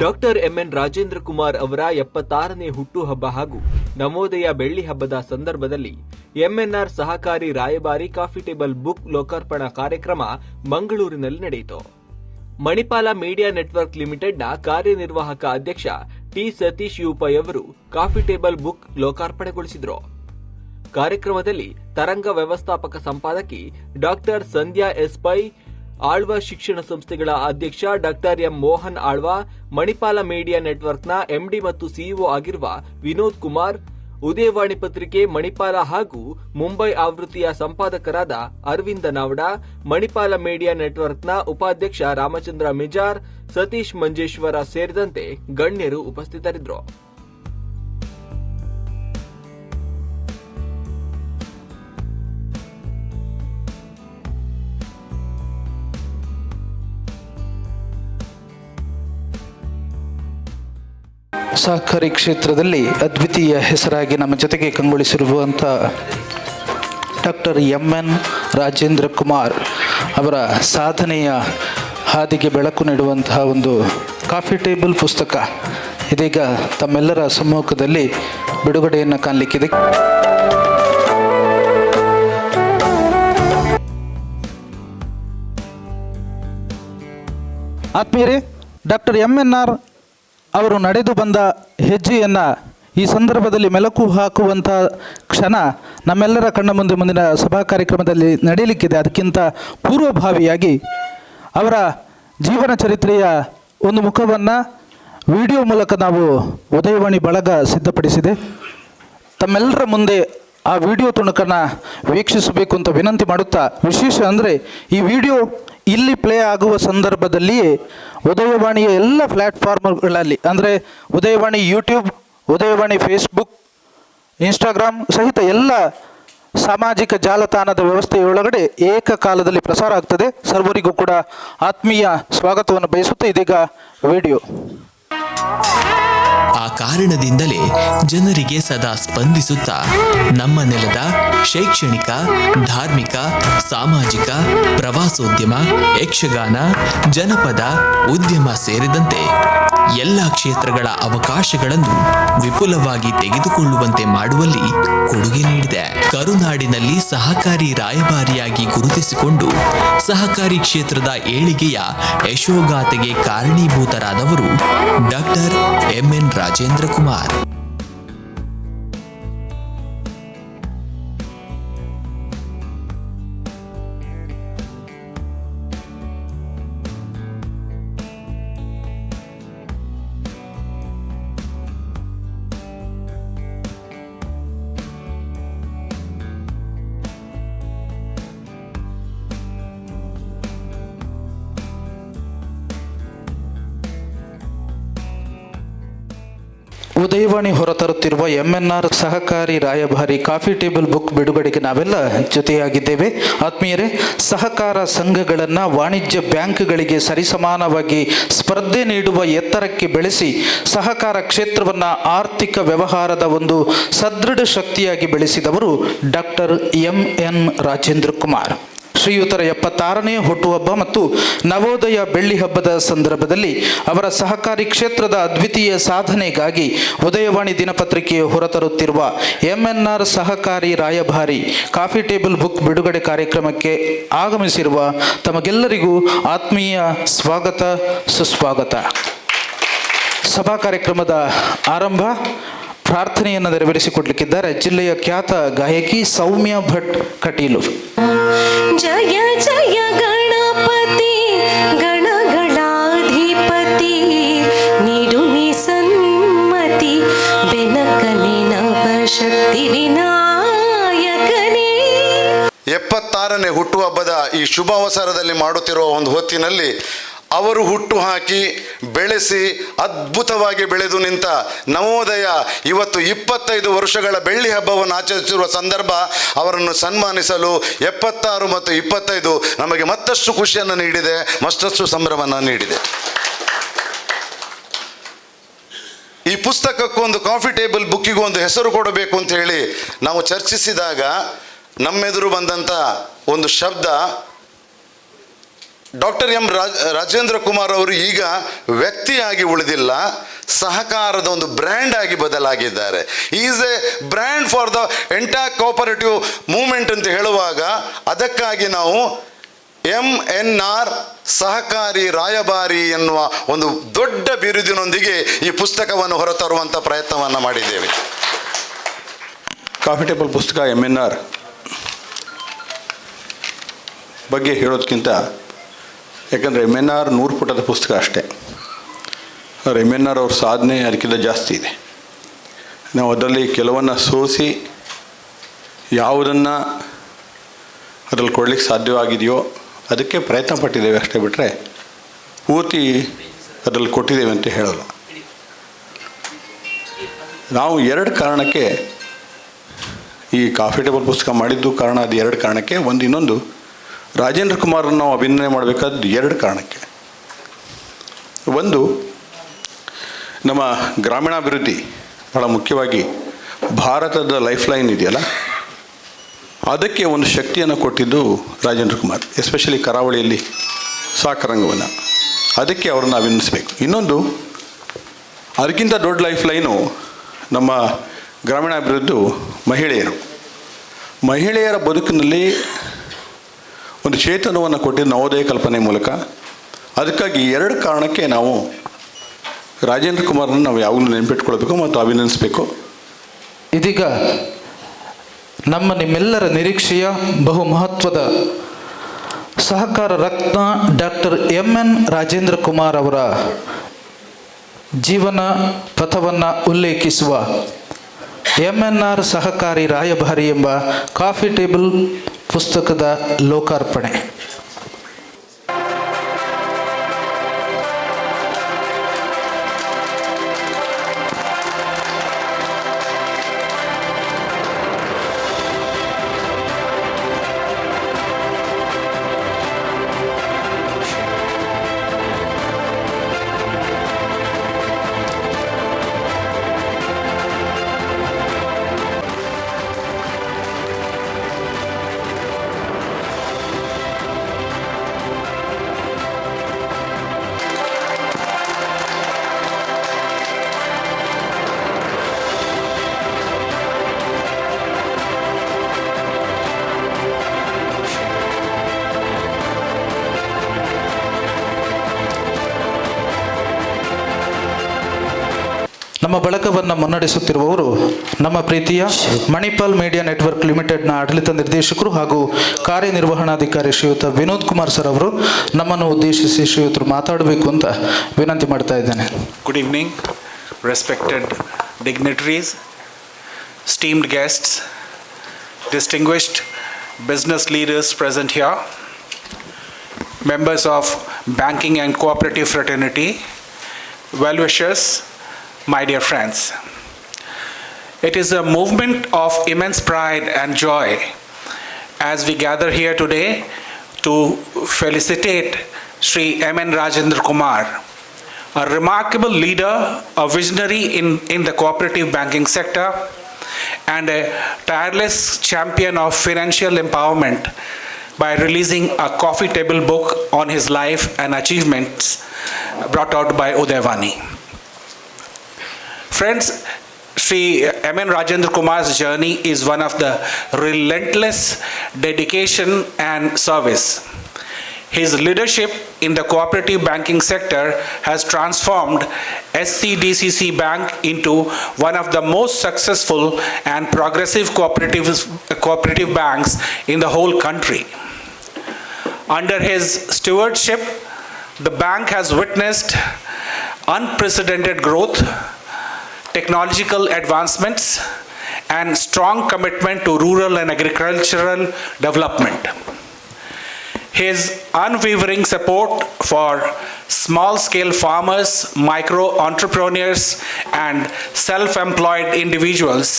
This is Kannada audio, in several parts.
ಡಾಕ್ಟರ್ ಎಂಎನ್ ರಾಜೇಂದ್ರ ಕುಮಾರ್ ಅವರ 76ನೇ ಹುಟ್ಟುಹಬ್ಬ ಹಾಗೂ ನವೋದಯ ಬೆಳ್ಳಿ ಹಬ್ಬದ ಸಂದರ್ಭದಲ್ಲಿ ಎಂಎನ್ಆರ್ ಸಹಕಾರಿ ರಾಯಭಾರಿ ಕಾಫಿ ಟೇಬಲ್ ಬುಕ್ ಲೋಕಾರ್ಪಣಾ ಕಾರ್ಯಕ್ರಮ ಮಂಗಳೂರಿನಲ್ಲಿ ನಡೆಯಿತು. ಮಣಿಪಾಲ ಮೀಡಿಯಾ ನೆಟ್ವರ್ಕ್ ಲಿಮಿಟೆಡ್ನ ಕಾರ್ಯನಿರ್ವಾಹಕ ಅಧ್ಯಕ್ಷ ಟಿ ಸತೀಶ್ ಯುಪೈ ಅವರು ಕಾಫಿ ಟೇಬಲ್ ಬುಕ್ ಲೋಕಾರ್ಪಣೆಗೊಳಿಸಿದರು. ಕಾರ್ಯಕ್ರಮದಲ್ಲಿ ತರಂಗ ವ್ಯವಸ್ಥಾಪಕ ಸಂಪಾದಕಿ ಡಾಕ್ಟರ್ ಸಂಧ್ಯಾ ಎಸ್ ಪೈ, ಆಳ್ವ ಶಿಕ್ಷಣ ಸಂಸ್ಥೆಗಳ ಅಧ್ಯಕ್ಷ doctor M Mohan Alva, Manipal media ನೆಟ್ವರ್ಕ್ನ ಎಂಡಿ ಮತ್ತು ಸಿಇಒ ಆಗಿರುವ ವಿನೋದ್ ಕುಮಾರ್, ಉದಯವಾಣಿ ಪತ್ರಿಕೆ ಮಣಿಪಾಲ ಹಾಗೂ ಮುಂಬೈ ಆವೃತ್ತಿಯ ಸಂಪಾದಕರಾದ ಅರವಿಂದ ನಾವಡ, ಮಣಿಪಾಲ ಮೀಡಿಯಾ ನೆಟ್ವರ್ಕ್ನ ಉಪಾಧ್ಯಕ್ಷ ರಾಮಚಂದ್ರ ಮಿಜಾರ್, ಸತೀಶ್ ಮಂಜೇಶ್ವರ ಸೇರಿದಂತೆ ಗಣ್ಯರು ಉಪಸ್ಥಿತರಿದ್ದರು. ಸಹಕಾರಿ ಕ್ಷೇತ್ರದಲ್ಲಿ ಅದ್ವಿತೀಯ ಹೆಸರಾಗಿ ನಮ್ಮ ಜೊತೆಗೆ ಕಂಗೊಳಿಸಿರುವಂಥ ಡಾಕ್ಟರ್ ಎಂಎನ್ ರಾಜೇಂದ್ರ ಕುಮಾರ್ ಅವರ ಸಾಧನೆಯ ಹಾದಿಗೆ ಬೆಳಕು ನೀಡುವಂತಹ ಒಂದು ಕಾಫಿ ಟೇಬಲ್ ಪುಸ್ತಕ ಇದೀಗ ತಮ್ಮೆಲ್ಲರ ಸಮ್ಮುಖದಲ್ಲಿ ಬಿಡುಗಡೆಯನ್ನು ಕಾಣಲಿಕ್ಕಿದೆ. ಆತ್ಮೀಯರೇ, ಡಾಕ್ಟರ್ ಎಂಎನ್ಆರ್ ಅವರು ನಡೆದು ಬಂದ ಹೆಜ್ಜೆಯನ್ನು ಈ ಸಂದರ್ಭದಲ್ಲಿ ಮೆಲುಕು ಹಾಕುವಂಥ ಕ್ಷಣ ನಮ್ಮೆಲ್ಲರ ಕಣ್ಣ ಮುಂದೆ ಮುಂದಿನ ಸಭಾ ಕಾರ್ಯಕ್ರಮದಲ್ಲಿ ನಡೆಯಲಿಕ್ಕಿದೆ. ಅದಕ್ಕಿಂತ ಪೂರ್ವಭಾವಿಯಾಗಿ ಅವರ ಜೀವನ ಚರಿತ್ರೆಯ ಒಂದು ಮುಖವನ್ನು ವಿಡಿಯೋ ಮೂಲಕ ನಾವು ಉದಯವಾಣಿ ಬಳಗ ಸಿದ್ಧಪಡಿಸಿದೆ. ತಮ್ಮೆಲ್ಲರ ಮುಂದೆ ಆ ವಿಡಿಯೋ ತುಣುಕನ್ನು ವೀಕ್ಷಿಸಬೇಕು ಅಂತ ವಿನಂತಿ ಮಾಡುತ್ತಾ, ವಿಶೇಷ ಅಂದರೆ ಈ ವಿಡಿಯೋ ಇಲ್ಲಿ ಪ್ಲೇ ಆಗುವ ಸಂದರ್ಭದಲ್ಲಿಯೇ ಉದಯವಾಣಿಯ ಎಲ್ಲ ಪ್ಲ್ಯಾಟ್ಫಾರ್ಮ್ಗಳಲ್ಲಿ ಅಂದರೆ Udayavani YouTube, Udayavani Facebook, Instagram ಸಹಿತ ಎಲ್ಲ ಸಾಮಾಜಿಕ ಜಾಲತಾಣದ ವ್ಯವಸ್ಥೆಯೊಳಗಡೆ ಏಕಕಾಲದಲ್ಲಿ ಪ್ರಸಾರ ಆಗ್ತದೆ. ಸರ್ವರಿಗೂ ಕೂಡ ಆತ್ಮೀಯ ಸ್ವಾಗತವನ್ನು ಬಯಸುತ್ತಾ ಇದೀಗ ವಿಡಿಯೋ. ಆ ಕಾರಣದಿಂದಲೇ ಜನರಿಗೆ ಸದಾ ಸ್ಪಂದಿಸುತ್ತಾ ನಮ್ಮ ನೆಲದ ಶೈಕ್ಷಣಿಕ, ಧಾರ್ಮಿಕ, ಸಾಮಾಜಿಕ, ಪ್ರವಾಸೋದ್ಯಮ, ಯಕ್ಷಗಾನ, ಜನಪದ, ಉದ್ಯಮ ಸೇರಿದಂತೆ ಎಲ್ಲ ಕ್ಷೇತ್ರಗಳ ಅವಕಾಶಗಳನ್ನು ವಿಪುಲವಾಗಿ ತೆಗೆದುಕೊಳ್ಳುವಂತೆ ಮಾಡುವಲ್ಲಿ ಕೊಡುಗೆ ನೀಡಿದೆ. ಕರುನಾಡಿನಲ್ಲಿ ಸಹಕಾರಿ ರಾಯಭಾರಿಯಾಗಿ ಗುರುತಿಸಿಕೊಂಡು ಸಹಕಾರಿ ಕ್ಷೇತ್ರದ ಏಳಿಗೆಯ ಯಶೋಗಾಥೆಗೆ ಕಾರಣೀಭೂತರಾದವರು ಡಾಕ್ಟರ್ ಎಂಎನ್ ರಾಜೇಂದ್ರ ಕುಮಾರ್. ಉದಯವಾಣಿ ಹೊರತರುತ್ತಿರುವ ಎಂಎನ್ಆರ್ ಸಹಕಾರಿ ರಾಯಭಾರಿ ಕಾಫಿ ಟೇಬಲ್ ಬುಕ್ ಬಿಡುಗಡೆಗೆ ನಾವೆಲ್ಲ ಜೊತೆಯಾಗಿದ್ದೇವೆ. ಆತ್ಮೀಯರೇ, ಸಹಕಾರ ಸಂಘಗಳನ್ನು ವಾಣಿಜ್ಯ ಬ್ಯಾಂಕ್ಗಳಿಗೆ ಸರಿಸಮಾನವಾಗಿ ಸ್ಪರ್ಧೆ ನೀಡುವ ಎತ್ತರಕ್ಕೆ ಬೆಳೆಸಿ ಸಹಕಾರ ಕ್ಷೇತ್ರವನ್ನು ಆರ್ಥಿಕ ವ್ಯವಹಾರದ ಒಂದು ಸದೃಢ ಶಕ್ತಿಯಾಗಿ ಬೆಳೆಸಿದವರು ಡಾಕ್ಟರ್ ಎಂಎನ್ ರಾಜೇಂದ್ರ ಕುಮಾರ್. ಶ್ರೀಯುತರ 76ನೇ ಹುಟ್ಟುಹಬ್ಬ ಮತ್ತು ನವೋದಯ ಬೆಳ್ಳಿ ಹಬ್ಬದ ಸಂದರ್ಭದಲ್ಲಿ ಅವರ ಸಹಕಾರಿ ಕ್ಷೇತ್ರದ ಅದ್ವಿತೀಯ ಸಾಧನೆಗಾಗಿ ಉದಯವಾಣಿ ದಿನಪತ್ರಿಕೆ ಹೊರತರುತ್ತಿರುವ ಎಂಎನ್ಆರ್ ಸಹಕಾರಿ ರಾಯಭಾರಿ ಕಾಫಿ ಟೇಬಲ್ ಬುಕ್ ಬಿಡುಗಡೆ ಕಾರ್ಯಕ್ರಮಕ್ಕೆ ಆಗಮಿಸಿರುವ ತಮಗೆಲ್ಲರಿಗೂ ಆತ್ಮೀಯ ಸ್ವಾಗತ, ಸುಸ್ವಾಗತ. ಸಭಾ ಕಾರ್ಯಕ್ರಮದ ಆರಂಭ ಪ್ರಾರ್ಥನೆಯನ್ನು ನೆರವೇರಿಸಿಕೊಡ್ಲಿಕ್ಕಿದ್ದಾರೆ ಜಿಲ್ಲೆಯ ಖ್ಯಾತ ಗಾಯಕಿ ಸೌಮ್ಯ ಭಟ್ ಕಟೀಲು. ಜಯ ಜಯ ಗಣಪತಿ ಗಣಗಳಾಧಿಪತಿ, ನೀಡುವಿ ಸನ್ಮತಿ ಬೆನಕನೆ ನವಶಕ್ತಿ ವಿನಾಯಕನೇ. 76ನೇ ಹುಟ್ಟುಹಬ್ಬದ ಈ ಶುಭಾವಸರದಲ್ಲಿ ಮಾಡುತ್ತಿರುವ ಒಂದು ಹೊತ್ತಿನಲ್ಲಿ ಅವರು ಹುಟ್ಟು ಹಾಕಿ ಬೆಳೆಸಿ ಅದ್ಭುತವಾಗಿ ಬೆಳೆದು ನಿಂತ ನವೋದಯ ಇವತ್ತು 25 ವರ್ಷಗಳ ಬೆಳ್ಳಿ ಹಬ್ಬವನ್ನು ಆಚರಿಸಿರುವ ಸಂದರ್ಭ ಅವರನ್ನು ಸನ್ಮಾನಿಸಲು 76 ಮತ್ತು 25 ನಮಗೆ ಮತ್ತಷ್ಟು ಖುಷಿಯನ್ನು ನೀಡಿದೆ, ಮತ್ತಷ್ಟು ಸಂಭ್ರಮವನ್ನು ನೀಡಿದೆ. ಈ ಪುಸ್ತಕಕ್ಕೊಂದು ಕಾಫಿ ಟೇಬಲ್ ಬುಕ್ಕಿಗೂ ಒಂದು ಹೆಸರು ಕೊಡಬೇಕು ಅಂತ ಹೇಳಿ ನಾವು ಚರ್ಚಿಸಿದಾಗ ನಮ್ಮೆದುರು ಬಂದಂಥ ಒಂದು ಶಬ್ದ ಡಾಕ್ಟರ್ ಎಂ ರಾಜೇಂದ್ರ ಕುಮಾರ್ ಅವರು ಈಗ ವ್ಯಕ್ತಿಯಾಗಿ ಉಳಿದಿಲ್ಲ, ಸಹಕಾರದ ಒಂದು ಬ್ರ್ಯಾಂಡ್ ಆಗಿ ಬದಲಾಗಿದ್ದಾರೆ. Is a brand for the entire cooperative movement ಅಂತ ಹೇಳುವಾಗ ಅದಕ್ಕಾಗಿ ನಾವು MNR ಸಹಕಾರಿ ರಾಯಭಾರಿ ಎನ್ನುವ ಒಂದು ದೊಡ್ಡ ಬಿರುದಿನೊಂದಿಗೆ ಈ ಪುಸ್ತಕವನ್ನು ಹೊರತರುವಂಥ ಪ್ರಯತ್ನವನ್ನು ಮಾಡಿದ್ದೇವೆ. ಕಾಫಿ ಟೇಬಲ್ ಪುಸ್ತಕ MNR ಬಗ್ಗೆ ಹೇಳೋದಕ್ಕಿಂತ, ಯಾಕಂದರೆ MNR 100 ಪುಟದ ಪುಸ್ತಕ ಅಷ್ಟೇ. ಆದರೆ MNR ಅವ್ರ ಸಾಧನೆ ಅದಕ್ಕಿಂತ ಜಾಸ್ತಿ ಇದೆ. ನಾವು ಅದರಲ್ಲಿ ಕೆಲವನ್ನು ಸೋಸಿ ಯಾವುದನ್ನು ಅದರಲ್ಲಿ ಕೊಡಲಿಕ್ಕೆ ಸಾಧ್ಯವಾಗಿದೆಯೋ ಅದಕ್ಕೆ ಪ್ರಯತ್ನ ಪಟ್ಟಿದ್ದೇವೆ ಅಷ್ಟೇ, ಬಿಟ್ಟರೆ ಪೂರ್ತಿ ಅದರಲ್ಲಿ ಕೊಟ್ಟಿದ್ದೇವೆ ಅಂತ ಹೇಳೋಲ್ಲ. ನಾವು 2 ಕಾರಣಕ್ಕೆ ಈ ಕಾಫಿ ಟೇಬಲ್ ಪುಸ್ತಕ ಮಾಡಿದ್ದು ಕಾರಣ, ಅದು 2 ಕಾರಣಕ್ಕೆ. ಇನ್ನೊಂದು ರಾಜೇಂದ್ರ ಕುಮಾರನ್ನು ನಾವು ಅಭಿನಂದನೆ ಮಾಡಬೇಕಾದ್ದು 2 ಕಾರಣಕ್ಕೆ. ಒಂದು, ನಮ್ಮ ಗ್ರಾಮೀಣಾಭಿವೃದ್ಧಿ ಭಾಳ ಮುಖ್ಯವಾಗಿ ಭಾರತದ ಲೈಫ್ ಲೈನ್ ಇದೆಯಲ್ಲ, ಅದಕ್ಕೆ ಒಂದು ಶಕ್ತಿಯನ್ನು ಕೊಟ್ಟಿದ್ದು ರಾಜೇಂದ್ರ ಕುಮಾರ್, ಎಸ್ಪೆಷಲಿ ಕರಾವಳಿಯಲ್ಲಿ ಸಾಕರಂಗವನ್ನು. ಅದಕ್ಕೆ ಅವರನ್ನು ಅಭಿನಂದಿಸಬೇಕು. ಇನ್ನೊಂದು, ಅದಕ್ಕಿಂತ ದೊಡ್ಡ ಲೈಫ್ ಲೈನು ನಮ್ಮ ಗ್ರಾಮೀಣಾಭಿವೃದ್ಧಿ ಮಹಿಳೆಯರ ಬದುಕಿನಲ್ಲಿ ಒಂದು ಚೇತನವನ್ನು ಕೊಟ್ಟಿದ್ದು ನವೋದಯ ಕಲ್ಪನೆ ಮೂಲಕ. ಅದಕ್ಕಾಗಿ 2 ಕಾರಣಕ್ಕೆ ನಾವು ರಾಜೇಂದ್ರ ಕುಮಾರನ್ನು ನಾವು ಯಾವಾಗಲೂ ನೆನಪಿಟ್ಕೊಳ್ಬೇಕು ಮತ್ತು ಅಭಿನಂದಿಸಬೇಕು. ಇದೀಗ ನಮ್ಮ ನಿಮ್ಮೆಲ್ಲರ ನಿರೀಕ್ಷೆಯ ಬಹು ಮಹತ್ವದ ಸಹಕಾರ ರತ್ನ ಡಾಕ್ಟರ್ MN ರಾಜೇಂದ್ರ ಕುಮಾರ್ ಅವರ ಜೀವನ ಪಥವನ್ನು ಉಲ್ಲೇಖಿಸುವ MNR ಸಹಕಾರಿ ರಾಯಭಾರಿ ಎಂಬ ಕಾಫಿ ಟೇಬಲ್ ಪುಸ್ತಕದ ಲೋಕಾರ್ಪಣೆ. ನಮ್ಮ ಬಳಗವನ್ನು ಮುನ್ನಡೆಸುತ್ತಿರುವವರು ನಮ್ಮ ಪ್ರೀತಿಯ ಮಣಿಪಾಲ್ ಮೀಡಿಯಾ ನೆಟ್ವರ್ಕ್ ಲಿಮಿಟೆಡ್ನ ಆಡಳಿತ ನಿರ್ದೇಶಕರು ಹಾಗೂ ಕಾರ್ಯನಿರ್ವಹಣಾಧಿಕಾರಿ ಶ್ರೀಯುತ ವಿನೋದ್ ಕುಮಾರ್ ಸರ್ ಅವರು. ನಮ್ಮನ್ನು ಉದ್ದೇಶಿಸಿ ಶ್ರೀಯುತರು ಮಾತಾಡಬೇಕು ಅಂತ ವಿನಂತಿ ಮಾಡ್ತಾ ಇದ್ದೇನೆ. Good evening, respected dignitaries, esteemed guests, distinguished business leaders present here, members of banking and cooperative fraternity, well-wishers, my dear friends. It is a movement of immense pride and joy as we gather here today to felicitate Sri MN Rajendra Kumar, a remarkable leader, a visionary in the cooperative banking sector, and a tireless champion of financial empowerment by releasing a coffee table book on his life and achievements brought out by Udayavani. Friends, Sri MN Rajendra Kumar's journey is one of the relentless dedication and service. His leadership in the cooperative banking sector has transformed SCDCC Bank into one of the most successful and progressive cooperative banks in the whole country. Under his stewardship, the bank has witnessed unprecedented growth, technological advancements, and strong commitment to rural and agricultural development. His unwavering support for small-scale farmers, micro-entrepreneurs, and self-employed individuals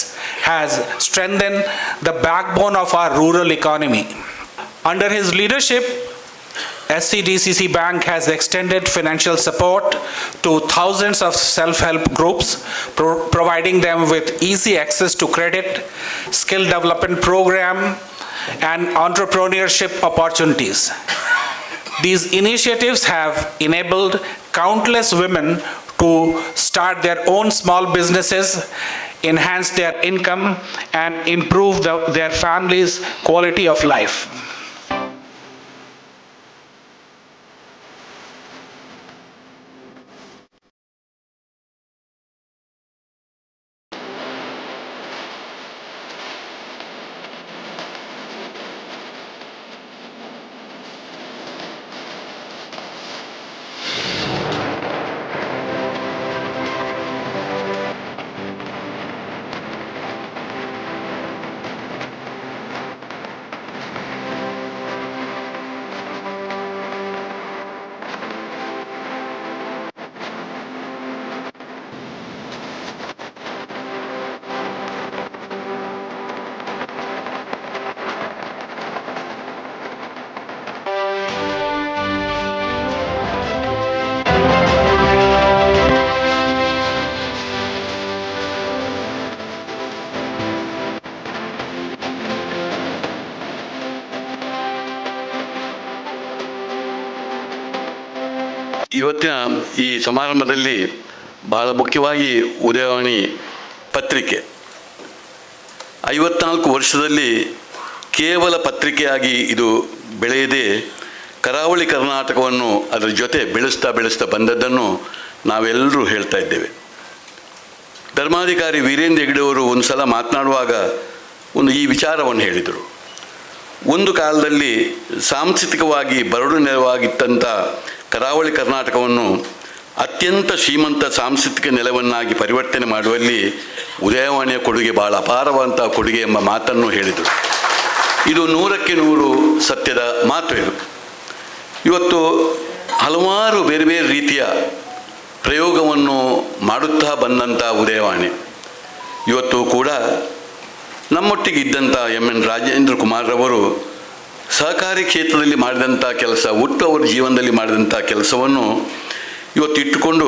has strengthened the backbone of our rural economy. Under his leadership, SCDCC Bank has extended financial support to thousands of self-help groups, providing them with easy access to credit, skill development program, and entrepreneurship opportunities. These initiatives have enabled countless women to start their own small businesses, enhance their income, and improve their families' quality of life. ಇವತ್ತಿನ ಈ ಸಮಾರಂಭದಲ್ಲಿ ಬಹಳ ಮುಖ್ಯವಾಗಿ ಉದಯವಾಣಿ ಪತ್ರಿಕೆ 54 ವರ್ಷದಲ್ಲಿ ಕೇವಲ ಪತ್ರಿಕೆಯಾಗಿ ಇದು ಬೆಳೆಯದೆ ಕರಾವಳಿ ಕರ್ನಾಟಕವನ್ನು ಅದರ ಜೊತೆ ಬೆಳೆಸ್ತಾ ಬಂದದ್ದನ್ನು ನಾವೆಲ್ಲರೂ ಹೇಳ್ತಾ ಇದ್ದೇವೆ. ಧರ್ಮಾಧಿಕಾರಿ ವೀರೇಂದ್ರ ಹೆಗ್ಗಡೆ ಅವರು ಒಂದು ಸಲ ಮಾತನಾಡುವಾಗ ಈ ವಿಚಾರವನ್ನು ಹೇಳಿದರು. ಒಂದು ಕಾಲದಲ್ಲಿ ಸಾಂಸ್ಕೃತಿಕವಾಗಿ ಬರಡು ನೆಲವಾಗಿದ್ದಂಥ ಕರಾವಳಿ ಕರ್ನಾಟಕವನ್ನು ಅತ್ಯಂತ ಶ್ರೀಮಂತ ಸಾಂಸ್ಕೃತಿಕ ನೆಲವನ್ನಾಗಿ ಪರಿವರ್ತನೆ ಮಾಡುವಲ್ಲಿ ಉದಯವಾಣಿಯ ಕೊಡುಗೆ ಭಾಳ ಅಪಾರವಾದಂಥ ಕೊಡುಗೆ ಎಂಬ ಮಾತನ್ನು ಹೇಳಿದರು. ಇದು 100ಕ್ಕೆ 100 ಸತ್ಯದ ಮಾತು. ಇದು ಇವತ್ತು ಹಲವಾರು ಬೇರೆ ಬೇರೆ ರೀತಿಯ ಪ್ರಯೋಗವನ್ನು ಮಾಡುತ್ತಾ ಬಂದಂಥ ಉದಯವಾಣಿ ಇವತ್ತು ಕೂಡ ನಮ್ಮೊಟ್ಟಿಗೆ ಇದ್ದಂಥ ಎನ್ ರಾಜೇಂದ್ರ ಕುಮಾರ್ರವರು ಸಹಕಾರಿ ಕ್ಷೇತ್ರದಲ್ಲಿ ಮಾಡಿದಂಥ ಕೆಲಸ, ಒಟ್ಟು ಅವರ ಜೀವನದಲ್ಲಿ ಮಾಡಿದಂಥ ಕೆಲಸವನ್ನು ಇವತ್ತು ಇಟ್ಟುಕೊಂಡು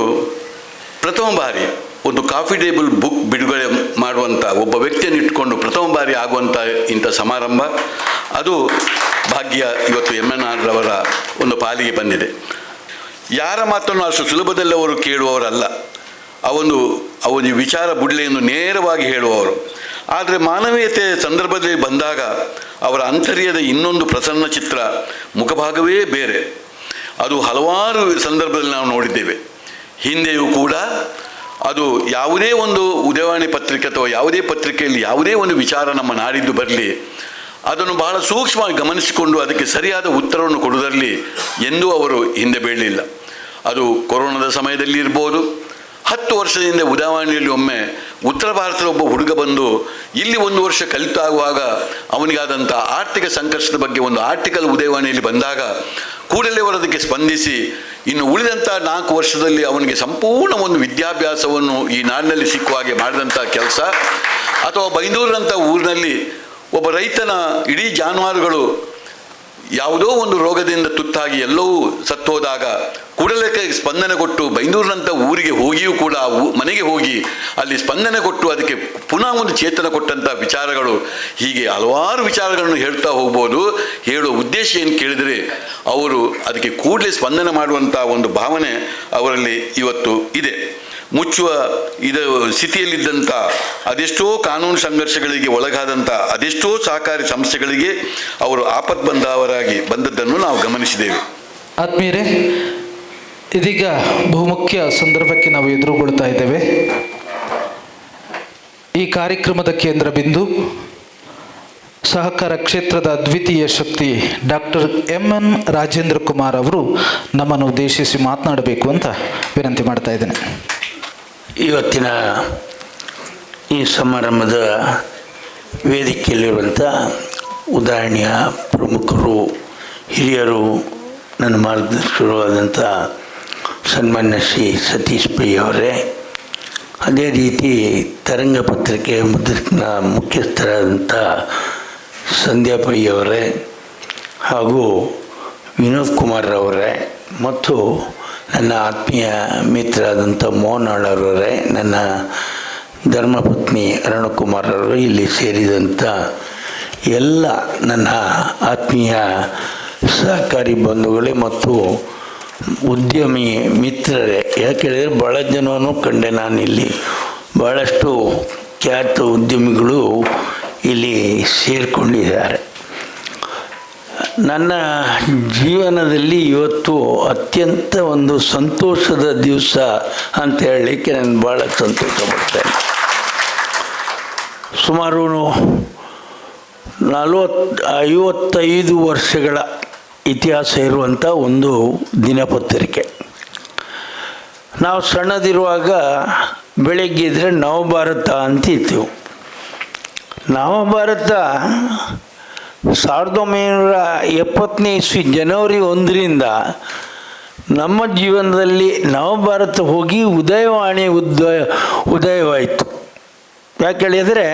ಪ್ರಥಮ ಬಾರಿ ಒಂದು ಕಾಫಿ ಟೇಬಲ್ ಬುಕ್ ಬಿಡುಗಡೆ ಮಾಡುವಂಥ ಒಬ್ಬ ವ್ಯಕ್ತಿಯನ್ನು ಇಟ್ಟುಕೊಂಡು ಪ್ರಥಮ ಬಾರಿ ಆಗುವಂಥ ಇಂಥ ಸಮಾರಂಭ, ಅದು ಭಾಗ್ಯ ಇವತ್ತು MNR ರವರ ಒಂದು ಪಾಲಿಗೆ ಬಂದಿದೆ. ಯಾರ ಮಾತನ್ನು ಅಷ್ಟು ಸುಲಭದಲ್ಲಿ ಅವರು ಕೇಳುವವರಲ್ಲ. ಅವನ ವಿಚಾರ ಬುಡ್ಲೆಯನ್ನು ನೇರವಾಗಿ ಹೇಳುವವರು. ಆದರೆ ಮಾನವೀಯತೆ ಸಂದರ್ಭದಲ್ಲಿ ಬಂದಾಗ ಅವರ ಅಂತರ್ಯದ ಇನ್ನೊಂದು ಪ್ರಸನ್ನ ಚಿತ್ರ, ಮುಖಭಾಗವೇ ಬೇರೆ. ಅದು ಹಲವಾರು ಸಂದರ್ಭದಲ್ಲಿ ನಾವು ನೋಡಿದ್ದೇವೆ. ಹಿಂದೆಯೂ ಕೂಡ ಅದು ಯಾವುದೇ ಒಂದು ಉದಯವಾಣಿ ಪತ್ರಿಕೆ ಅಥವಾ ಯಾವುದೇ ಪತ್ರಿಕೆಯಲ್ಲಿ ಯಾವುದೇ ಒಂದು ವಿಚಾರ ನಮ್ಮ ನಾಡಿದ್ದು ಬರಲಿ, ಅದನ್ನು ಬಹಳ ಸೂಕ್ಷ್ಮವಾಗಿ ಗಮನಿಸಿಕೊಂಡು ಅದಕ್ಕೆ ಸರಿಯಾದ ಉತ್ತರವನ್ನು ಕೊಡುವುದರಲ್ಲಿ ಎಂದೂ ಅವರು ಹಿಂದೆ ಬೀಳಲಿಲ್ಲ. ಅದು ಕೊರೋನಾದ ಸಮಯದಲ್ಲಿ ಇರ್ಬೋದು. 10 ವರ್ಷದಿಂದ ಉದಯವಾಣಿಯಲ್ಲಿ ಒಮ್ಮೆ ಉತ್ತರ ಭಾರತದ ಒಬ್ಬ ಹುಡುಗ ಬಂದು ಇಲ್ಲಿ 1 ವರ್ಷ ಕಲಿತಾಗುವಾಗ ಅವನಿಗಾದಂಥ ಆರ್ಥಿಕ ಸಂಕಷ್ಟದ ಬಗ್ಗೆ ಒಂದು ಆರ್ಟಿಕಲ್ ಉದಯವಾಣಿಯಲ್ಲಿ ಬಂದಾಗ ಕೂಡಲೇ ಅವರು ಅದಕ್ಕೆ ಸ್ಪಂದಿಸಿ ಇನ್ನು ಉಳಿದಂಥ 4 ವರ್ಷದಲ್ಲಿ ಅವನಿಗೆ ಸಂಪೂರ್ಣ ಒಂದು ವಿದ್ಯಾಭ್ಯಾಸವನ್ನು ಈ ನಾಡಿನಲ್ಲಿ ಸಿಕ್ಕುವ ಹಾಗೆ ಮಾಡಿದಂಥ ಕೆಲಸ. ಅಥವಾ ಬೈಂದೂರಿನಂಥ ಊರಿನಲ್ಲಿ ಒಬ್ಬ ರೈತನ ಇಡೀ ಜಾನುವಾರುಗಳು ಯಾವುದೋ ಒಂದು ರೋಗದಿಂದ ತುತ್ತಾಗಿ ಎಲ್ಲವೂ ಸತ್ತೋದಾಗ ಕೂಡಲೇ ಸ್ಪಂದನೆ ಕೊಟ್ಟು ಬೈಂದೂರಿನಂಥ ಊರಿಗೆ ಹೋಗಿಯೂ ಕೂಡ ಮನೆಗೆ ಹೋಗಿ ಅಲ್ಲಿ ಸ್ಪಂದನೆ ಕೊಟ್ಟು ಅದಕ್ಕೆ ಪುನಃ ಒಂದು ಚೇತನ ಕೊಟ್ಟಂಥ ವಿಚಾರಗಳು, ಹೀಗೆ ಹಲವಾರು ವಿಚಾರಗಳನ್ನು ಹೇಳ್ತಾ ಹೋಗ್ಬೋದು. ಹೇಳುವ ಉದ್ದೇಶ ಏನು ಕೇಳಿದರೆ ಅವರು ಅದಕ್ಕೆ ಕೂಡಲೇ ಸ್ಪಂದನೆ ಮಾಡುವಂಥ ಒಂದು ಭಾವನೆ ಅವರಲ್ಲಿ ಇವತ್ತು ಇದೆ. ಮುಚ್ಚುವ ಸ್ಥಿತಿಯಲ್ಲಿದ್ದಂಥ ಅದೆಷ್ಟೋ ಕಾನೂನು ಸಂಘರ್ಷಗಳಿಗೆ ಒಳಗಾದಂಥ ಅದೆಷ್ಟೋ ಸಹಕಾರಿ ಸಂಸ್ಥೆಗಳಿಗೆ ಅವರು ಆಪತ್ಬಂಧವರಾಗಿ ಬಂದದ್ದನ್ನು ನಾವು ಗಮನಿಸಿದ್ದೇವೆ. ಆತ್ಮೀಯರೇ, ಇದೀಗ ಬಹುಮುಖ್ಯ ಸಂದರ್ಭಕ್ಕೆ ನಾವು ಎದುರುಗೊಳ್ತಾ ಇದ್ದೇವೆ. ಈ ಕಾರ್ಯಕ್ರಮದ ಕೇಂದ್ರ ಬಿಂದು ಸಹಕಾರ ಕ್ಷೇತ್ರದ ಅದ್ವಿತೀಯ ಶಕ್ತಿ ಡಾಕ್ಟರ್ MN ರಾಜೇಂದ್ರ ಕುಮಾರ್ ಅವರು ನಮ್ಮನ್ನು ಉದ್ದೇಶಿಸಿ ಮಾತನಾಡಬೇಕು ಅಂತ ವಿನಂತಿ ಮಾಡ್ತಾ ಇದ್ದೇನೆ. ಇವತ್ತಿನ ಈ ಸಮಾರಂಭದ ವೇದಿಕೆಯಲ್ಲಿರುವಂಥ ಉದಾಹರಣೆಯ ಪ್ರಮುಖರು, ಹಿರಿಯರು, ನನ್ನ ಮಾರ್ಗದರ್ಶಕರು ಆದಂಥ ಸನ್ಮಾನ್ಯ ಶ್ರೀ ಸತೀಶ್ ಪೈ ಅವರೇ, ಅದೇ ರೀತಿ ತರಂಗ ಪತ್ರಿಕೆ ಮುಖ್ಯಸ್ಥರಾದಂಥ ಸಂಧ್ಯಾ ಪೈ ಅವರೇ, ಹಾಗೂ ವಿನೋದ್ ಕುಮಾರ್ ಅವರೇ, ಮತ್ತು ನನ್ನ ಆತ್ಮೀಯ ಮಿತ್ರ ಆದಂಥ ಮೋಹನ್ ಆಳವರೇ, ನನ್ನ ಧರ್ಮಪತ್ನಿ ಅರುಣಕುಮಾರ್ ಅವರು, ಇಲ್ಲಿ ಸೇರಿದಂಥ ಎಲ್ಲ ನನ್ನ ಆತ್ಮೀಯ ಸಹಕಾರಿ ಬಂಧುಗಳೇ ಮತ್ತು ಉದ್ಯಮಿ ಮಿತ್ರರೇ, ಯಾಕೆ ಹೇಳಿದರೆ ಭಾಳ ಜನವನ್ನು ಕಂಡೆ ನಾನಿಲ್ಲಿ. ಭಾಳಷ್ಟು ಖ್ಯಾತ ಉದ್ಯಮಿಗಳು ಇಲ್ಲಿ ಸೇರಿಕೊಂಡಿದ್ದಾರೆ. ನನ್ನ ಜೀವನದಲ್ಲಿ ಇವತ್ತು ಅತ್ಯಂತ ಒಂದು ಸಂತೋಷದ ದಿವಸ ಅಂತ ಹೇಳಲಿಕ್ಕೆ ನಾನು ಭಾಳ ಸಂತೋಷ ಪಡ್ತೇನೆ. ಸುಮಾರು 55 ವರ್ಷಗಳ ಇತಿಹಾಸ ಇರುವಂಥ ಒಂದು ದಿನಪತ್ರಿಕೆ. ನಾವು ಸಣ್ಣದಿರುವಾಗ ಬೆಳಗ್ಗೆ ಇದ್ದರೆ ನವಭಾರತ ಅಂತ ಇತ್ತು. ನವಭಾರತ 1970ನೇ ಇಸ್ವಿ ಜನವರಿ 1ರಿಂದ ನಮ್ಮ ಜೀವನದಲ್ಲಿ ನವಭಾರತ ಹೋಗಿ ಉದಯವಾಣಿ ಉದಯವಾಯಿತು. ಯಾಕೆ ಹೇಳಿದರೆ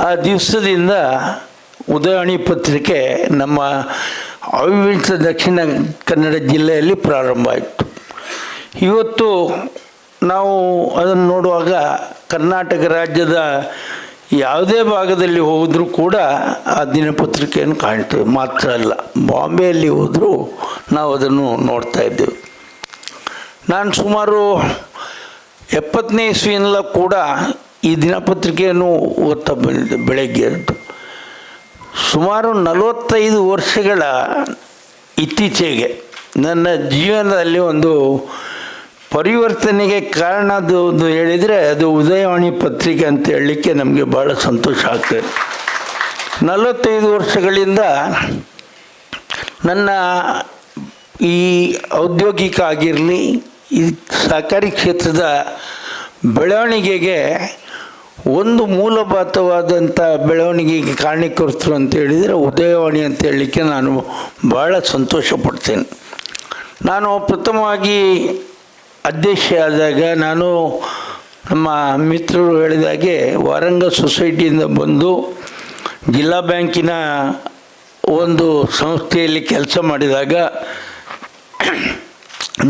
ಆ ದಿವಸದಿಂದ ಉದಯವಾಣಿ ಪತ್ರಿಕೆ ನಮ್ಮ ಅವಿಭಜಿತ ದಕ್ಷಿಣ ಕನ್ನಡ ಜಿಲ್ಲೆಯಲ್ಲಿ ಪ್ರಾರಂಭ ಆಯಿತು. ಇವತ್ತು ನಾವು ಅದನ್ನು ನೋಡುವಾಗ ಕರ್ನಾಟಕ ರಾಜ್ಯದ ಯಾವುದೇ ಭಾಗದಲ್ಲಿ ಹೋದರೂ ಕೂಡ ಆ ದಿನಪತ್ರಿಕೆಯನ್ನು ಕಾಣ್ತೇವೆ. ಮಾತ್ರ ಅಲ್ಲ, ಬಾಂಬೆಯಲ್ಲಿ ಹೋದರೂ ನಾವು ಅದನ್ನು ನೋಡ್ತಾ ಇದ್ದೇವೆ. ನಾನು ಸುಮಾರು 70ನೇ ಇಸ್ವಿಯೆಲ್ಲ ಕೂಡ ಈ ದಿನಪತ್ರಿಕೆಯನ್ನು ಓದ್ತಾ ಬಂದಿದ್ದೆ ಬೆಳಗ್ಗೆ ಎದ್ದು. ಸುಮಾರು 45 ವರ್ಷಗಳ ಇತ್ತೀಚೆಗೆ ನನ್ನ ಜೀವನದಲ್ಲಿ ಒಂದು ಪರಿವರ್ತನೆಗೆ ಕಾರಣ ಅದು ಹೇಳಿದರೆ ಅದು ಉದಯವಾಣಿ ಪತ್ರಿಕೆ ಅಂತ ಹೇಳಲಿಕ್ಕೆ ನಮಗೆ ಭಾಳ ಸಂತೋಷ ಆಗ್ತದೆ. 45 ವರ್ಷಗಳಿಂದ ನನ್ನ ಈ ಔದ್ಯೋಗಿಕ ಆಗಿರಲಿ, ಈ ಸಹಕಾರಿ ಕ್ಷೇತ್ರದ ಬೆಳವಣಿಗೆಗೆ ಒಂದು ಮೂಲಭೂತವಾದಂಥ ಬೆಳವಣಿಗೆಗೆ ಕಾರಣೀಕರ್ತರು ಅಂತ ಹೇಳಿದರೆ ಉದಯವಾಣಿ ಅಂತ ಹೇಳಲಿಕ್ಕೆ ನಾನು ಭಾಳ ಸಂತೋಷ ಪಡ್ತೇನೆ. ನಾನು ಪ್ರಥಮವಾಗಿ ಅಧ್ಯಕ್ಷ ಆದಾಗ ನಾನು ನಮ್ಮ ಮಿತ್ರರು ಹೇಳಿದಾಗೆ ವಾರಂಗ ಸೊಸೈಟಿಯಿಂದ ಬಂದು ಜಿಲ್ಲಾ ಬ್ಯಾಂಕಿನ ಒಂದು ಸಂಸ್ಥೆಯಲ್ಲಿ ಕೆಲಸ ಮಾಡಿದಾಗ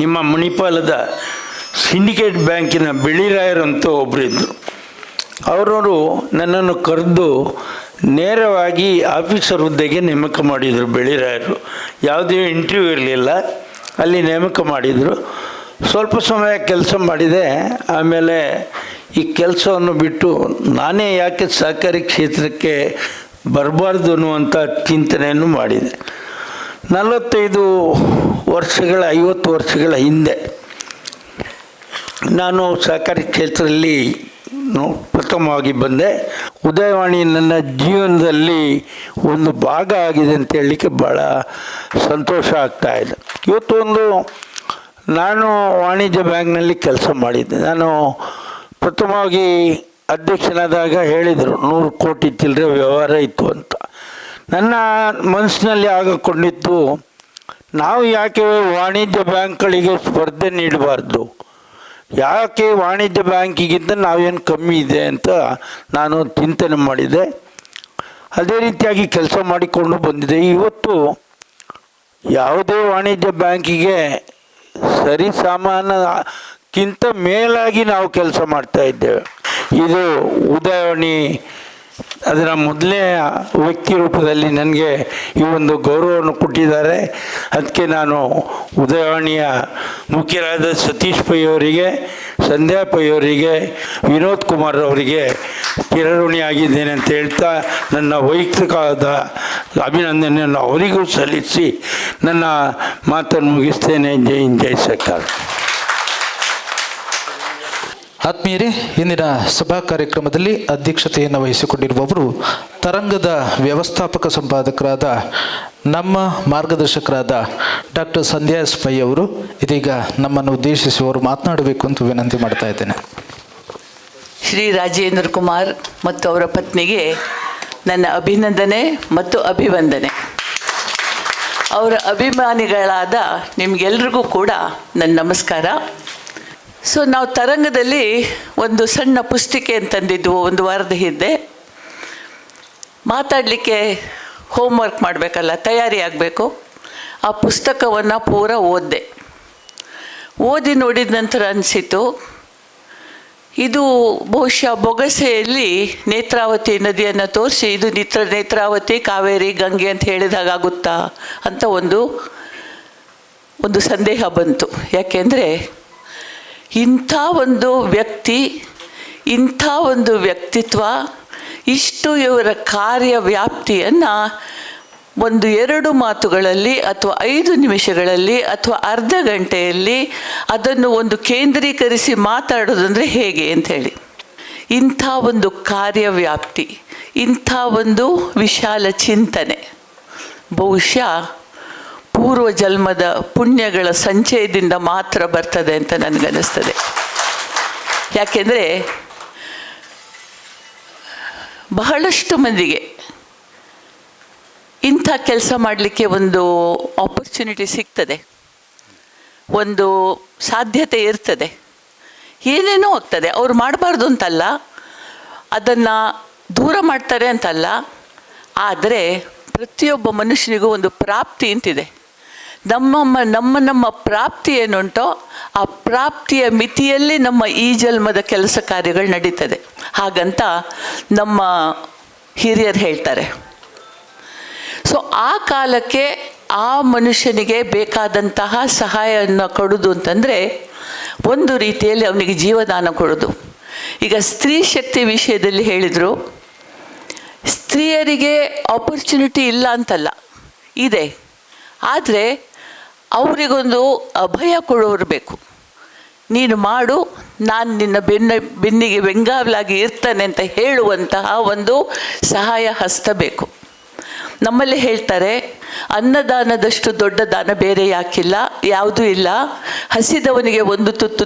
ನಿಮ್ಮ ಮಣಿಪಾಲದ ಸಿಂಡಿಕೇಟ್ ಬ್ಯಾಂಕಿನ ಬೆಳ್ಳಿರಾಯರಂತ ಒಬ್ಬರಿದ್ದರು. ಅವರವರು ನನ್ನನ್ನು ಕರೆದು ನೇರವಾಗಿ ಆಫೀಸರ್ ಹುದ್ದೆಗೆ ನೇಮಕ ಮಾಡಿದರು. ಬೆಳ್ಳಿರಾಯರು ಯಾವುದೇ ಇಂಟರ್ವ್ಯೂ ಇರಲಿಲ್ಲ, ಅಲ್ಲಿ ನೇಮಕ ಮಾಡಿದರು. ಸ್ವಲ್ಪ ಸಮಯ ಕೆಲಸ ಮಾಡಿದೆ. ಆಮೇಲೆ ಈ ಕೆಲಸವನ್ನು ಬಿಟ್ಟು ನಾನೇ ಯಾಕೆ ಸಹಕಾರಿ ಕ್ಷೇತ್ರಕ್ಕೆ ಬರಬಾರ್ದು ಅನ್ನುವಂಥ ಚಿಂತನೆಯನ್ನು ಮಾಡಿದೆ. 50 ವರ್ಷಗಳ ಹಿಂದೆ ನಾನು ಸಹಕಾರಿ ಕ್ಷೇತ್ರದಲ್ಲಿ ಪ್ರಥಮವಾಗಿ ಬಂದೆ. ಉದಯವಾಣಿ ನನ್ನ ಜೀವನದಲ್ಲಿ ಒಂದು ಭಾಗ ಆಗಿದೆ ಅಂತ ಹೇಳಲಿಕ್ಕೆ ಭಾಳ ಸಂತೋಷ ಆಗ್ತಾಯಿದೆ. ಇವತ್ತು ನಾನು ವಾಣಿಜ್ಯ ಬ್ಯಾಂಕ್ನಲ್ಲಿ ಕೆಲಸ ಮಾಡಿದ್ದೆ. ನಾನು ಪ್ರಥಮವಾಗಿ ಅಧ್ಯಕ್ಷನಾದಾಗ ಹೇಳಿದರು 100 ಕೋಟಿ ಚಿಲ್ಲರೆ ವ್ಯವಹಾರ ಇತ್ತು ಅಂತ. ನನ್ನ ಮನಸ್ಸಿನಲ್ಲಿ ಆಗಿಕೊಂಡಿತ್ತು, ನಾವು ಯಾಕೆ ವಾಣಿಜ್ಯ ಬ್ಯಾಂಕ್ಗಳಿಗೆ ಸ್ಪರ್ಧೆ ನೀಡಬಾರ್ದು, ಯಾಕೆ ವಾಣಿಜ್ಯ ಬ್ಯಾಂಕಿಗಿಂತ ನಾವೇನು ಕಮ್ಮಿ ಇದೆ ಅಂತ ನಾನು ಚಿಂತನೆ ಮಾಡಿದೆ. ಅದೇ ರೀತಿಯಾಗಿ ಕೆಲಸ ಮಾಡಿಕೊಂಡು ಬಂದಿದೆ. ಇವತ್ತು ಯಾವುದೇ ವಾಣಿಜ್ಯ ಬ್ಯಾಂಕಿಗೆ ಸರಿಸಮಾನಕ್ಕಿಂತ ಮೇಲಾಗಿ ನಾವು ಕೆಲಸ ಮಾಡ್ತಾ ಇದ್ದೇವೆ. ಇದು ಉದಯವಾಣಿ ಅದರ ಮೊದಲನೇ ವ್ಯಕ್ತಿ ರೂಪದಲ್ಲಿ ನನಗೆ ಈ ಒಂದು ಗೌರವವನ್ನು ಕೊಟ್ಟಿದ್ದಾರೆ. ಅದಕ್ಕೆ ನಾನು ಉದಯವಾಣಿಯ ಮುಖ್ಯರಾದ ಸತೀಶ್ ಪೈ ಅವರಿಗೆ, ಸಂಧ್ಯಾ ಪೈ ಅವರಿಗೆ, ವಿನೋದ್ ಕುಮಾರ್ ಅವರಿಗೆ ಚಿರಋಣಿಯಾಗಿದ್ದೇನೆ ಅಂತ ಹೇಳ್ತಾ ನನ್ನ ವೈಯಕ್ತಿಕವಾದ ಅಭಿನಂದನೆಯನ್ನು ಅವರಿಗೂ ಸಲ್ಲಿಸಿ ನನ್ನ ಮಾತನ್ನು ಮುಗಿಸ್ತೇನೆ. ಜೈ ಹಿಂದ್, ಜೈ ಸರ್ಕಾರ. ಆತ್ಮೀಯರೇ, ಇಂದಿನ ಸಭಾ ಕಾರ್ಯಕ್ರಮದಲ್ಲಿ ಅಧ್ಯಕ್ಷತೆಯನ್ನು ವಹಿಸಿಕೊಂಡಿರುವವರು ತರಂಗದ ವ್ಯವಸ್ಥಾಪಕ ಸಂಪಾದಕರಾದ ನಮ್ಮ ಮಾರ್ಗದರ್ಶಕರಾದ ಡಾಕ್ಟರ್ ಸಂಧ್ಯಾ ಎಸ್ ಪೈ ಅವರು. ಇದೀಗ ನಮ್ಮನ್ನು ಉದ್ದೇಶಿಸಿ ಅವರು ಮಾತನಾಡಬೇಕು ಅಂತ ವಿನಂತಿ ಮಾಡ್ತಾ ಇದ್ದೇನೆ. ಶ್ರೀ ರಾಜೇಂದ್ರ ಕುಮಾರ್ ಮತ್ತು ಅವರ ಪತ್ನಿಗೆ ನನ್ನ ಅಭಿನಂದನೆ ಮತ್ತು ಅಭಿವಂದನೆ. ಅವರ ಅಭಿಮಾನಿಗಳಾದ ನಿಮಗೆಲ್ರಿಗೂ ಕೂಡ ನನ್ನ ನಮಸ್ಕಾರ. ಸೊ ನಾವು ತರಂಗದಲ್ಲಿ ಒಂದು ಸಣ್ಣ ಪುಸ್ತಿಕೆ ಅಂತಂದಿದ್ವು 1 ವಾರದ ಹಿಂದೆ. ಮಾತಾಡಲಿಕ್ಕೆ ಹೋಮ್ವರ್ಕ್ ಮಾಡಬೇಕಲ್ಲ, ತಯಾರಿ ಆಗಬೇಕು. ಆ ಪುಸ್ತಕವನ್ನು ಪೂರ ಓದಿ ನೋಡಿದ ನಂತರ ಅನಿಸಿತು, ಇದು ಬಹುಶಃ ಬೊಗಸೆಯಲ್ಲಿ ನೇತ್ರಾವತಿ ನದಿಯನ್ನು ತೋರಿಸಿ ಇದು ನೇತ್ರಾವತಿ, ಕಾವೇರಿ, ಗಂಗೆ ಅಂತ ಹೇಳಿದಾಗುತ್ತಾ ಅಂತ ಒಂದು ಸಂದೇಹ ಬಂತು. ಯಾಕೆಂದರೆ ಇಂಥ ಒಂದು ವ್ಯಕ್ತಿ, ಇಂಥ ಒಂದು ವ್ಯಕ್ತಿತ್ವ, ಇಷ್ಟು ಇವರ ಕಾರ್ಯವ್ಯಾಪ್ತಿಯನ್ನು 1-2 ಮಾತುಗಳಲ್ಲಿ ಅಥವಾ 5 ನಿಮಿಷಗಳಲ್ಲಿ ಅಥವಾ ಅರ್ಧ ಗಂಟೆಯಲ್ಲಿ ಅದನ್ನು ಒಂದು ಕೇಂದ್ರೀಕರಿಸಿ ಮಾತಾಡೋದಂದರೆ ಹೇಗೆ ಅಂಥೇಳಿ. ಇಂಥ ಒಂದು ಕಾರ್ಯವ್ಯಾಪ್ತಿ, ಇಂಥ ಒಂದು ವಿಶಾಲ ಚಿಂತನೆ ಬಹುಶಃ ಪೂರ್ವ ಜನ್ಮದ ಪುಣ್ಯಗಳ ಸಂಚಯದಿಂದ ಮಾತ್ರ ಬರ್ತದೆ ಅಂತ ನನಗನ್ನಿಸ್ತದೆ. ಯಾಕೆಂದರೆ ಬಹಳಷ್ಟು ಮಂದಿಗೆ ಇಂಥ ಕೆಲಸ ಮಾಡಲಿಕ್ಕೆ ಒಂದು ಆಪರ್ಚುನಿಟಿ ಸಿಗ್ತದೆ, ಒಂದು ಸಾಧ್ಯತೆ ಇರ್ತದೆ, ಏನೇನೋ ಆಗ್ತದೆ. ಅವ್ರು ಮಾಡಬಾರ್ದು ಅಂತಲ್ಲ, ಅದನ್ನು ದೂರ ಮಾಡ್ತಾರೆ ಅಂತಲ್ಲ, ಆದರೆ ಪ್ರತಿಯೊಬ್ಬ ಮನುಷ್ಯನಿಗೂ ಒಂದು ಪ್ರಾಪ್ತಿ ಅಂತಿದೆ. ನಮ್ಮ ಪ್ರಾಪ್ತಿ ಏನುಂಟೋ ಆ ಪ್ರಾಪ್ತಿಯ ಮಿತಿಯಲ್ಲಿ ನಮ್ಮ ಈ ಜನ್ಮದ ಕೆಲಸ ಕಾರ್ಯಗಳು ನಡೀತದೆ. ಹಾಗಂತ ನಮ್ಮ ಹಿರಿಯರು ಹೇಳ್ತಾರೆ. ಸೊ ಆ ಕಾಲಕ್ಕೆ ಆ ಮನುಷ್ಯನಿಗೆ ಬೇಕಾದಂತಹ ಸಹಾಯವನ್ನು ಕೊಡೋದು ಅಂತಂದರೆ ಒಂದು ರೀತಿಯಲ್ಲಿ ಅವನಿಗೆ ಜೀವದಾನ ಕೊಡೋದು. ಈಗ ಸ್ತ್ರೀ ಶಕ್ತಿ ವಿಷಯದಲ್ಲಿ ಹೇಳಿದರು, ಸ್ತ್ರೀಯರಿಗೆ ಆಪರ್ಚುನಿಟಿ ಇಲ್ಲ ಅಂತಲ್ಲ, ಇದೆ. ಆದರೆ ಅವರಿಗೊಂದು ಅಭಯ ಕೊಡೋರು ಬೇಕು. ನೀನು ಮಾಡು, ನಾನು ನಿನ್ನ ಬೆನ್ನಿಗೆ ಬೆಂಗಾವಲಾಗಿ ಇರ್ತಾನೆ ಅಂತ ಹೇಳುವಂತಹ ಒಂದು ಸಹಾಯ ಹಸ್ತ ಬೇಕು. ನಮ್ಮಲ್ಲಿ ಹೇಳ್ತಾರೆ, ಅನ್ನದಾನದಷ್ಟು ದೊಡ್ಡ ದಾನ ಬೇರೆ ಯಾಕಿಲ್ಲ, ಯಾವುದೂ ಇಲ್ಲ. ಹಸಿದವನಿಗೆ ಒಂದು ತುತ್ತು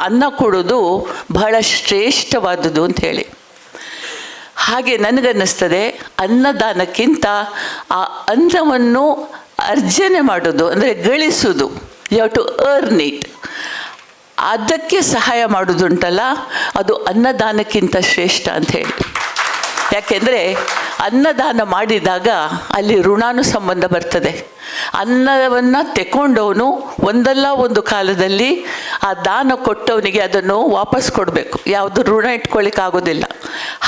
ಅನ್ನ ಕೊಡೋದು ಬಹಳ ಶ್ರೇಷ್ಠವಾದುದು ಅಂತ ಹೇಳಿ. ಹಾಗೆ ನನಗನ್ನಿಸ್ತದೆ, ಅನ್ನದಾನಕ್ಕಿಂತ ಆ ಅನ್ನವನ್ನು ಅರ್ಜನೆ ಮಾಡೋದು, ಅಂದರೆ ಗಳಿಸೋದು, you have to earn it, ಅದಕ್ಕೆ ಸಹಾಯ ಮಾಡೋದುಂಟಲ್ಲ, ಅದು ಅನ್ನದಾನಕ್ಕಿಂತ ಶ್ರೇಷ್ಠ ಅಂಥೇಳಿ. ಯಾಕೆಂದರೆ ಅನ್ನದಾನ ಮಾಡಿದಾಗ ಅಲ್ಲಿ ಋಣಾನುಸಂಬಂಧ ಬರ್ತದೆ. ಅನ್ನವನ್ನು ತೆಕೊಂಡವನು ಒಂದಲ್ಲ ಒಂದು ಕಾಲದಲ್ಲಿ ಆ ದಾನ ಕೊಟ್ಟವನಿಗೆ ಅದನ್ನು ವಾಪಸ್ ಕೊಡಬೇಕು, ಯಾವುದು ಋಣ ಇಟ್ಕೊಳ್ಳಿಕ್ಕಾಗೋದಿಲ್ಲ.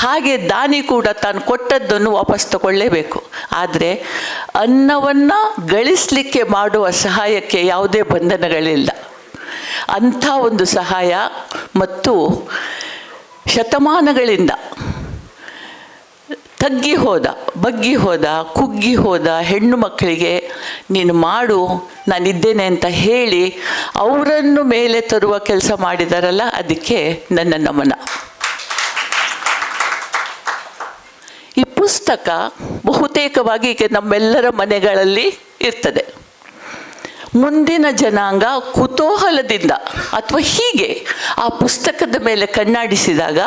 ಹಾಗೆ ದಾನಿ ಕೂಡ ತಾನು ಕೊಟ್ಟದ್ದನ್ನು ವಾಪಸ್ ತಗೊಳ್ಳೇಬೇಕು. ಆದರೆ ಅನ್ನವನ್ನು ಗಳಿಸಲಿಕ್ಕೆ ಮಾಡುವ ಸಹಾಯಕ್ಕೆ ಯಾವುದೇ ಬಂಧನಗಳಿಲ್ಲ. ಅಂಥ ಒಂದು ಸಹಾಯ ಮತ್ತು ಶತಮಾನಗಳಿಂದ ತಗ್ಗಿ ಹೋದ, ಬಗ್ಗಿ ಹೋದ, ಕುಗ್ಗಿ ಹೋದ ಹೆಣ್ಣು ಮಕ್ಕಳಿಗೆ ನೀನು ಮಾಡು, ನಾನಿದ್ದೇನೆ ಅಂತ ಹೇಳಿ ಅವರನ್ನು ಮೇಲೆ ತರುವ ಕೆಲಸ ಮಾಡಿದಾರಲ್ಲ, ಅದಕ್ಕೆ ನನ್ನ ನಮನ. ಈ ಪುಸ್ತಕ ಬಹುತೇಕವಾಗಿ ಈಗ ನಮ್ಮೆಲ್ಲರ ಮನೆಗಳಲ್ಲಿ ಇರ್ತದೆ. ಮುಂದಿನ ಜನಾಂಗ ಕುತೂಹಲದಿಂದ ಅಥವಾ ಹೀಗೆ ಆ ಪುಸ್ತಕದ ಮೇಲೆ ಕಣ್ಣಾಡಿಸಿದಾಗ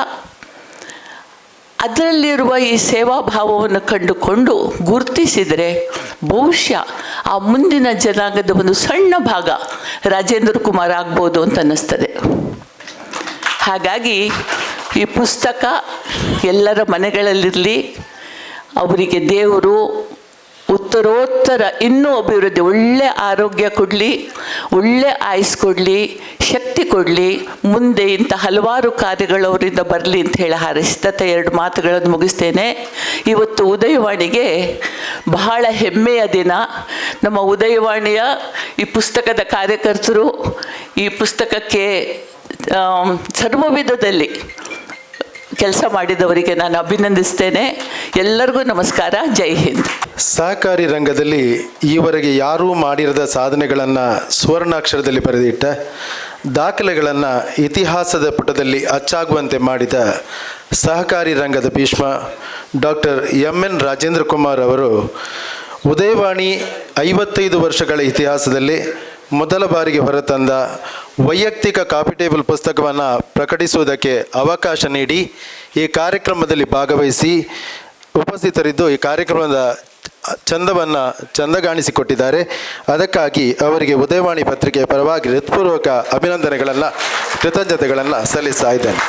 ಅದರಲ್ಲಿರುವ ಈ ಸೇವಾಭಾವವನ್ನು ಕಂಡುಕೊಂಡು ಗುರುತಿಸಿದರೆ ಬಹುಶಃ ಆ ಮುಂದಿನ ಜನಾಂಗದ ಒಂದು ಸಣ್ಣ ಭಾಗ ರಾಜೇಂದ್ರ ಕುಮಾರ್ ಆಗ್ಬೋದು ಅಂತ ಅನ್ನಿಸ್ತದೆ. ಹಾಗಾಗಿ ಈ ಪುಸ್ತಕ ಎಲ್ಲರ ಮನೆಗಳಲ್ಲಿರಲಿ, ಅವರಿಗೆ ದೇವರು ಉತ್ತರೋತ್ತರ ಇನ್ನೂ ಅಭಿವೃದ್ಧಿ, ಒಳ್ಳೆ ಆರೋಗ್ಯ ಕೊಡಲಿ, ಒಳ್ಳೆ ಆಯುಸ್ ಕೊಡಲಿ, ಶಕ್ತಿ ಕೊಡಲಿ, ಮುಂದೆ ಇಂಥ ಹಲವಾರು ಕಾರ್ಯಗಳು ಅವರಿಂದ ಬರಲಿ ಅಂತ ಹೇಳಿ ಹಾರೈಸ್ತಾ 2 ಮಾತುಗಳನ್ನು ಮುಗಿಸ್ತೇನೆ. ಇವತ್ತು ಉದಯವಾಣಿಗೆ ಬಹಳ ಹೆಮ್ಮೆಯ ದಿನ. ನಮ್ಮ ಉದಯವಾಣಿಯ ಈ ಪುಸ್ತಕದ ಕಾರ್ಯಕರ್ತರು ಈ ಪುಸ್ತಕಕ್ಕೆ ಸರ್ವ ವಿಧದಲ್ಲಿ ಕೆಲಸ ಮಾಡಿದವರಿಗೆ ನಾನು ಅಭಿನಂದಿಸ್ತೇನೆ. ಎಲ್ಲರಿಗೂ ನಮಸ್ಕಾರ. ಜೈ ಹಿಂದ್. ಸಹಕಾರಿ ರಂಗದಲ್ಲಿ ಈವರೆಗೆ ಯಾರೂ ಮಾಡಿರದ ಸಾಧನೆಗಳನ್ನು ಸುವರ್ಣಾಕ್ಷರದಲ್ಲಿ ಬರೆದಿಟ್ಟ, ದಾಖಲೆಗಳನ್ನು ಇತಿಹಾಸದ ಪುಟದಲ್ಲಿ ಅಚ್ಚಾಗುವಂತೆ ಮಾಡಿದ ಸಹಕಾರಿ ರಂಗದ ಭೀಷ್ಮ ಡಾಕ್ಟರ್ ಎಂ.ಎನ್. ರಾಜೇಂದ್ರ ಕುಮಾರ್ ಅವರು ಉದಯವಾಣಿ 55 ವರ್ಷಗಳ ಇತಿಹಾಸದಲ್ಲಿ ಮೊದಲ ಬಾರಿಗೆ ಹೊರತಂದ ವೈಯಕ್ತಿಕ ಕಾಫಿ ಟೇಬಲ್ ಪುಸ್ತಕವನ್ನು ಪ್ರಕಟಿಸುವುದಕ್ಕೆ ಅವಕಾಶ ನೀಡಿ ಈ ಕಾರ್ಯಕ್ರಮದಲ್ಲಿ ಭಾಗವಹಿಸಿ ಉಪಸ್ಥಿತರಿದ್ದು ಈ ಕಾರ್ಯಕ್ರಮದ ಚಂದಗಾಣಿಸಿಕೊಟ್ಟಿದ್ದಾರೆ. ಅದಕ್ಕಾಗಿ ಅವರಿಗೆ ಉದಯವಾಣಿ ಪತ್ರಿಕೆಯ ಪರವಾಗಿ ಹೃತ್ಪೂರ್ವಕ ಅಭಿನಂದನೆಗಳನ್ನು, ಕೃತಜ್ಞತೆಗಳನ್ನು ಸಲ್ಲಿಸ್ತಾ ಇದ್ದೇನೆ.